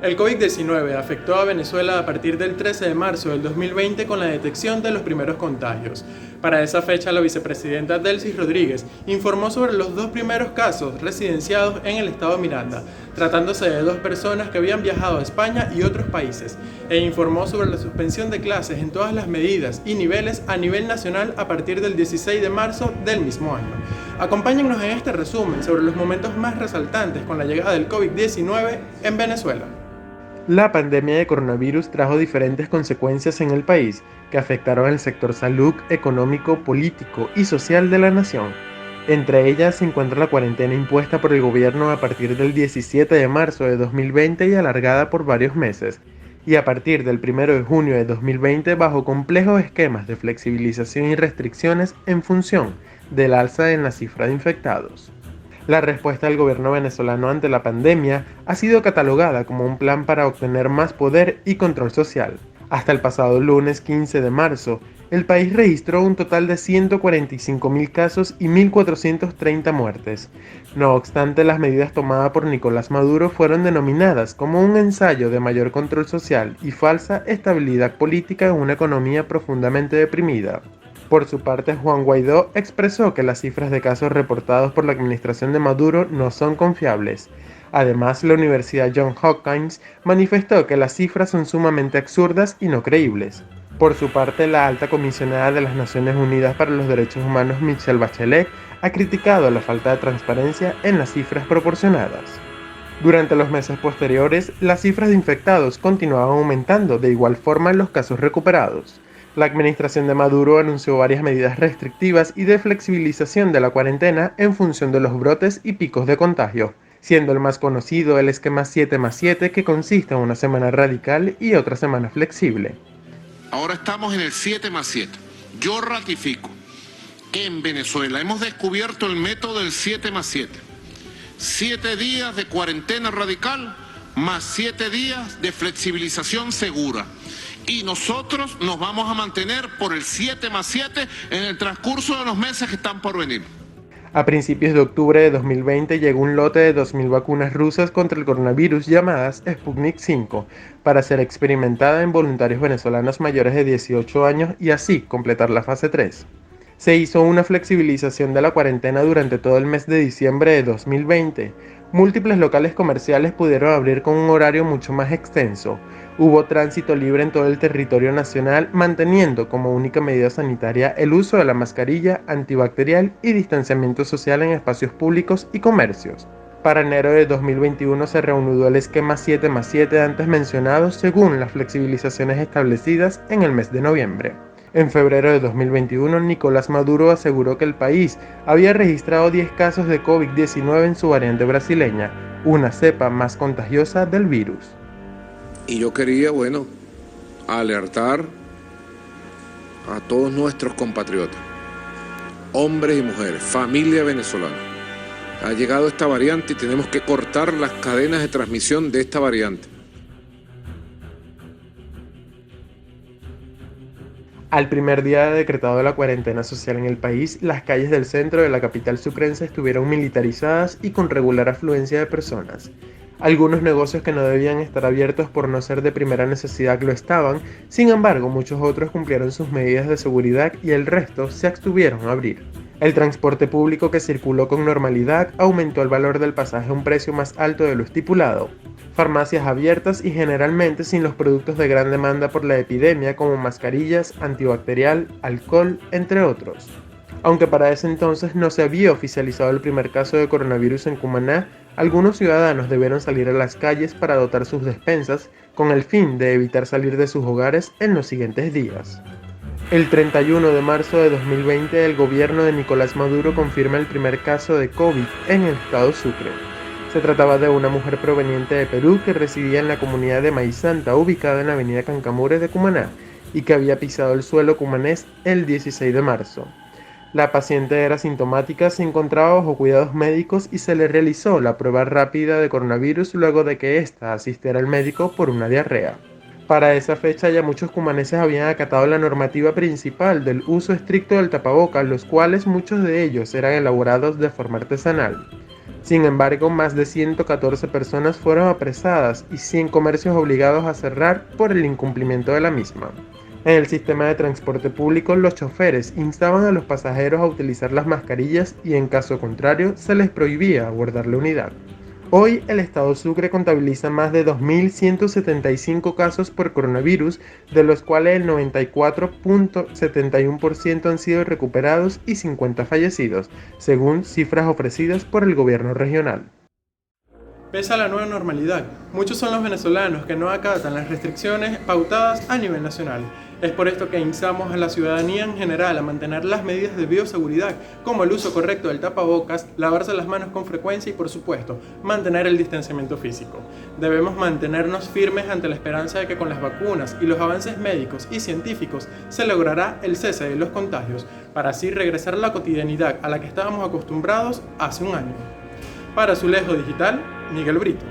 El COVID-19 afectó a Venezuela a partir del 13 de marzo del 2020 con la detección de los primeros contagios. Para esa fecha, la vicepresidenta Delcy Rodríguez informó sobre los dos primeros casos residenciados en el estado Miranda, tratándose de dos personas que habían viajado a España y otros países, e informó sobre la suspensión de clases en todas las medidas y niveles a nivel nacional a partir del 16 de marzo del mismo año. Acompáñennos en este resumen sobre los momentos más resaltantes con la llegada del COVID-19 en Venezuela. La pandemia de coronavirus trajo diferentes consecuencias en el país que afectaron el sector salud, económico, político y social de la nación. Entre ellas se encuentra la cuarentena impuesta por el gobierno a partir del 17 de marzo de 2020 y alargada por varios meses, y a partir del 1 de junio de 2020 bajo complejos esquemas de flexibilización y restricciones en función del alza en la cifra de infectados. La respuesta del gobierno venezolano ante la pandemia ha sido catalogada como un plan para obtener más poder y control social. Hasta el pasado lunes 15 de marzo, el país registró un total de 145.000 casos y 1.430 muertes. No obstante, las medidas tomadas por Nicolás Maduro fueron denominadas como un ensayo de mayor control social y falsa estabilidad política en una economía profundamente deprimida. Por su parte, Juan Guaidó expresó que las cifras de casos reportados por la administración de Maduro no son confiables. Además, la Universidad Johns Hopkins manifestó que las cifras son sumamente absurdas y no creíbles. Por su parte, la alta comisionada de las Naciones Unidas para los Derechos Humanos, Michelle Bachelet, ha criticado la falta de transparencia en las cifras proporcionadas. Durante los meses posteriores, las cifras de infectados continuaban aumentando, de igual forma en los casos recuperados. La administración de Maduro anunció varias medidas restrictivas y de flexibilización de la cuarentena en función de los brotes y picos de contagio, siendo el más conocido el esquema 7+7, que consiste en una semana radical y otra semana flexible. Ahora estamos en el 7+7. Yo ratifico que en Venezuela hemos descubierto el método del 7+7. 7 días de cuarentena radical más 7 días de flexibilización segura. Y nosotros nos vamos a mantener por el 7+7 en el transcurso de los meses que están por venir. A principios de octubre de 2020 llegó un lote de 2.000 vacunas rusas contra el coronavirus llamadas Sputnik V para ser experimentada en voluntarios venezolanos mayores de 18 años y así completar la fase 3. Se hizo una flexibilización de la cuarentena durante todo el mes de diciembre de 2020. Múltiples locales comerciales pudieron abrir con un horario mucho más extenso. Hubo tránsito libre en todo el territorio nacional, manteniendo como única medida sanitaria el uso de la mascarilla antibacterial y distanciamiento social en espacios públicos y comercios. Para enero de 2021 se reanudó el esquema 7+7 antes mencionado según las flexibilizaciones establecidas en el mes de noviembre. En febrero de 2021, Nicolás Maduro aseguró que el país había registrado 10 casos de COVID-19 en su variante brasileña, una cepa más contagiosa del virus. Y yo quería, alertar a todos nuestros compatriotas, hombres y mujeres, familia venezolana. Ha llegado esta variante y tenemos que cortar las cadenas de transmisión de esta variante. Al primer día decretado de la cuarentena social en el país, las calles del centro de la capital sucrense estuvieron militarizadas y con regular afluencia de personas. Algunos negocios que no debían estar abiertos por no ser de primera necesidad lo estaban, sin embargo muchos otros cumplieron sus medidas de seguridad y el resto se abstuvieron a abrir. El transporte público que circuló con normalidad aumentó el valor del pasaje a un precio más alto de lo estipulado. Farmacias abiertas y generalmente sin los productos de gran demanda por la epidemia como mascarillas, antibacterial, alcohol, entre otros. Aunque para ese entonces no se había oficializado el primer caso de coronavirus en Cumaná, algunos ciudadanos debieron salir a las calles para dotar sus despensas con el fin de evitar salir de sus hogares en los siguientes días. El 31 de marzo de 2020, el gobierno de Nicolás Maduro confirma el primer caso de COVID en el estado Sucre. Se trataba de una mujer proveniente de Perú que residía en la comunidad de Maizanta, ubicada en la avenida Cancamures de Cumaná, y que había pisado el suelo cumanés el 16 de marzo. La paciente era sintomática, se encontraba bajo cuidados médicos y se le realizó la prueba rápida de coronavirus luego de que ésta asistiera al médico por una diarrea. Para esa fecha ya muchos cumaneses habían acatado la normativa principal del uso estricto del tapabocas, los cuales muchos de ellos eran elaborados de forma artesanal. Sin embargo, más de 114 personas fueron apresadas y 100 comercios obligados a cerrar por el incumplimiento de la misma. En el sistema de transporte público, los choferes instaban a los pasajeros a utilizar las mascarillas y en caso contrario se les prohibía abordar la unidad. Hoy, el estado Sucre contabiliza más de 2.175 casos por coronavirus, de los cuales el 94.71% han sido recuperados y 50 fallecidos, según cifras ofrecidas por el gobierno regional. Pese a la nueva normalidad, muchos son los venezolanos que no acatan las restricciones pautadas a nivel nacional. Es por esto que instamos a la ciudadanía en general a mantener las medidas de bioseguridad, como el uso correcto del tapabocas, lavarse las manos con frecuencia y, por supuesto, mantener el distanciamiento físico. Debemos mantenernos firmes ante la esperanza de que con las vacunas y los avances médicos y científicos se logrará el cese de los contagios, para así regresar a la cotidianidad a la que estábamos acostumbrados hace un año. Para Azulejo Digital, Miguel Brito.